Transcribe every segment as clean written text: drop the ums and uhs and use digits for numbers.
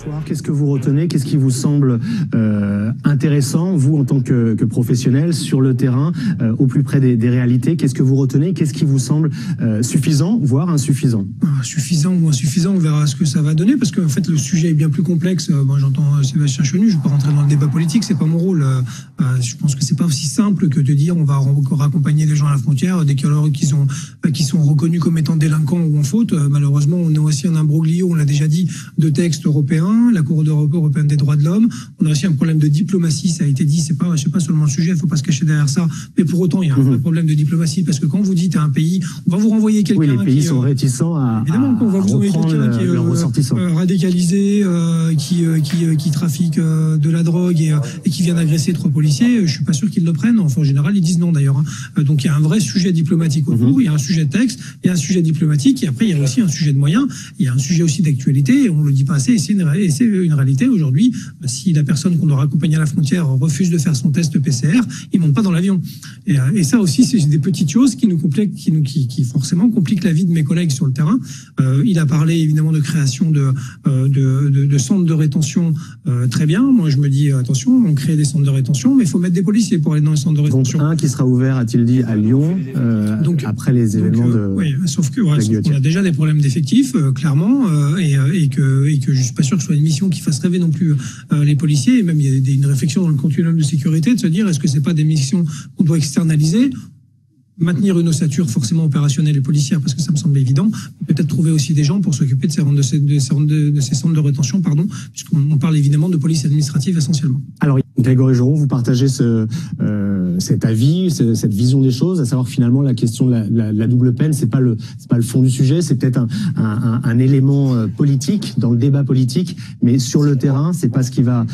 soir, qu'est-ce que vous retenez? Qu'est-ce qui vous semble intéressant, vous, en tant que professionnel, sur le terrain, au plus près des réalités? Qu'est-ce que vous retenez? Qu'est-ce qui vous semble suffisant, voire insuffisant? Suffisant ou insuffisant, on verra ce que ça va donner, parce qu'en fait, le sujet est bien plus complexe. Moi, j'entends Sébastien Chenu, je ne vais pas rentrer dans le débat politique, c'est pas mon rôle. Je pense que c'est pas aussi simple que de dire on va encore accompagner les gens à la frontière dès qu'ils sont reconnus comme étant délinquants ou en faute. Malheureusement, on a aussi un imbroglio, on l'a déjà dit, de textes européens, la Cour européenne des droits de l'homme. On a aussi un problème de diplomatie, ça a été dit, c'est pas seulement le sujet, il faut pas se cacher derrière ça. Mais pour autant, il y a un vrai problème de diplomatie, parce que quand vous dites à un pays, on va vous renvoyer quelqu'un. Oui, les pays sont réticents à reprendre leurs ressortissants. Radicalisé, qui trafique de la drogue et qui vient d'agresser 3 policiers, je suis pas sûr qu'ils le prennent. Enfin, en général, ils disent non d'ailleurs. Donc il y a un vrai sujet diplomatique autour, il y a un sujet de texte, il y a un sujet diplomatique, et après il y a aussi un sujet de moyens, il y a un sujet aussi d'actualité, et on le dit pas assez, et c'est une réalité aujourd'hui. Si la personne qu'on doit accompagner à la frontière refuse de faire son test PCR, il monte pas dans l'avion. Et ça aussi, c'est des petites choses qui forcément compliquent la vie de mes collègues sur le terrain. Il a parlé évidemment de création de centres de rétention, très bien. Moi, je me dis attention, on crée des centres de rétention, mais il faut mettre des policiers pour aller dans les centres de rétention. Donc un qui sera ouvert, a-t-il dit, à Lyon, après les événements de. Oui, sauf qu'on a déjà des problèmes d'effectifs, clairement, et que je suis pas sûr que ce soit une mission qui fasse rêver non plus les policiers. Et même il y a une réflexion dans le continuum de sécurité de se dire est-ce que c'est pas des missions qu'on doit externaliser? Maintenir une ossature forcément opérationnelle et policière, parce que ça me semble évident. Peut-être trouver aussi des gens pour s'occuper de ces centres de rétention, puisqu'on parle évidemment de police administrative essentiellement. Alors, Grégory Joron, vous partagez cet avis, cette vision des choses, à savoir que finalement la question de la double peine, c'est pas le fond du sujet, c'est peut-être un élément politique dans le débat politique, mais sur le terrain, c'est pas ce qui va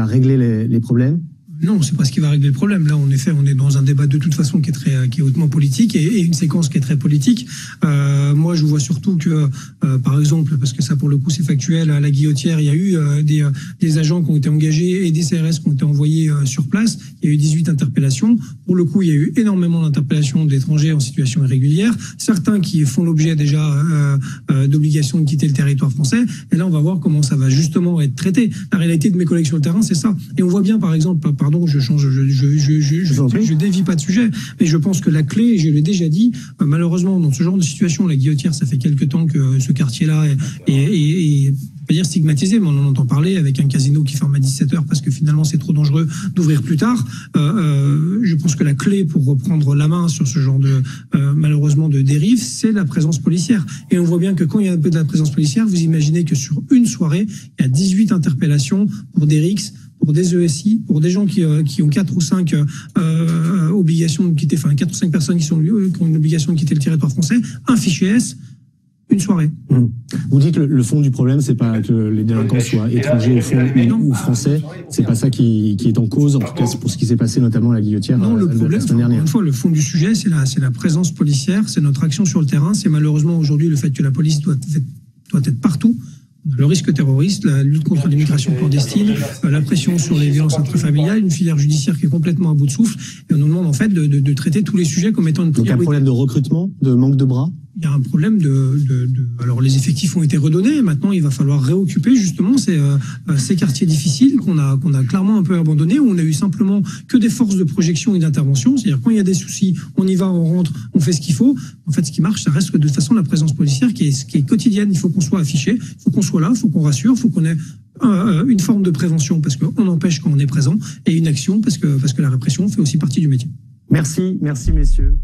régler les problèmes. Non, c'est pas ce qui va régler le problème. Là, en effet, on est dans un débat de toute façon qui est hautement politique et une séquence qui est très politique. Moi, je vois surtout que, par exemple, parce que ça, pour le coup, c'est factuel, à la Guillotière, il y a eu des agents qui ont été engagés et des CRS qui ont été envoyés sur place. Il y a eu 18 interpellations. Pour le coup, il y a eu énormément d'interpellations d'étrangers en situation irrégulière. Certains qui font l'objet déjà d'obligation de quitter le territoire français. Et là, on va voir comment ça va justement être traité. La réalité de mes collègues sur le terrain, c'est ça. Et on voit bien, par exemple, je dévie pas de sujet, mais je pense que la clé, je l'ai déjà dit, malheureusement, dans ce genre de situation, la Guillotière, ça fait quelque temps que ce quartier-là est pas dire stigmatisé, mais on en entend parler, avec un casino qui ferme à 17h parce que finalement c'est trop dangereux d'ouvrir plus tard. Je pense que la clé pour reprendre la main sur ce genre de malheureusement de dérive, c'est la présence policière. Et on voit bien que quand il y a un peu de la présence policière, vous imaginez que sur une soirée, il y a 18 interpellations pour des RICS, pour des ESI, pour des gens qui ont 4 ou 5 obligations de quitter, 4 ou 5 personnes qui ont une obligation de quitter le territoire français, un fichier S, une soirée. Vous dites que le fond du problème, c'est pas que les délinquants soient étrangers ou français, c'est pas ça qui est en cause, en tout cas pour ce qui s'est passé notamment à la Guillotière. Non, le problème, la semaine dernière. Une fois, le fond du sujet, c'est la présence policière, c'est notre action sur le terrain, c'est malheureusement aujourd'hui le fait que la police doit être partout. Le risque terroriste, la lutte contre l'immigration clandestine, la pression sur les violences intrafamiliales, une filière judiciaire qui est complètement à bout de souffle. Et on nous demande en fait de traiter tous les sujets comme étant une priorité. Donc un problème de recrutement, de manque de bras? Il y a un problème alors les effectifs ont été redonnés, maintenant il va falloir réoccuper justement ces quartiers difficiles qu'on a clairement un peu abandonnés, où on a eu simplement que des forces de projection et d'intervention, c'est-à-dire quand il y a des soucis, on y va, on rentre, on fait ce qu'il faut. En fait, ce qui marche, ça reste que de toute façon la présence policière qui est quotidienne. Il faut qu'on soit affiché, il faut qu'on soit là, il faut qu'on rassure, il faut qu'on ait une forme de prévention parce qu'on empêche quand on est présent, et une action parce que la répression fait aussi partie du métier. Merci messieurs.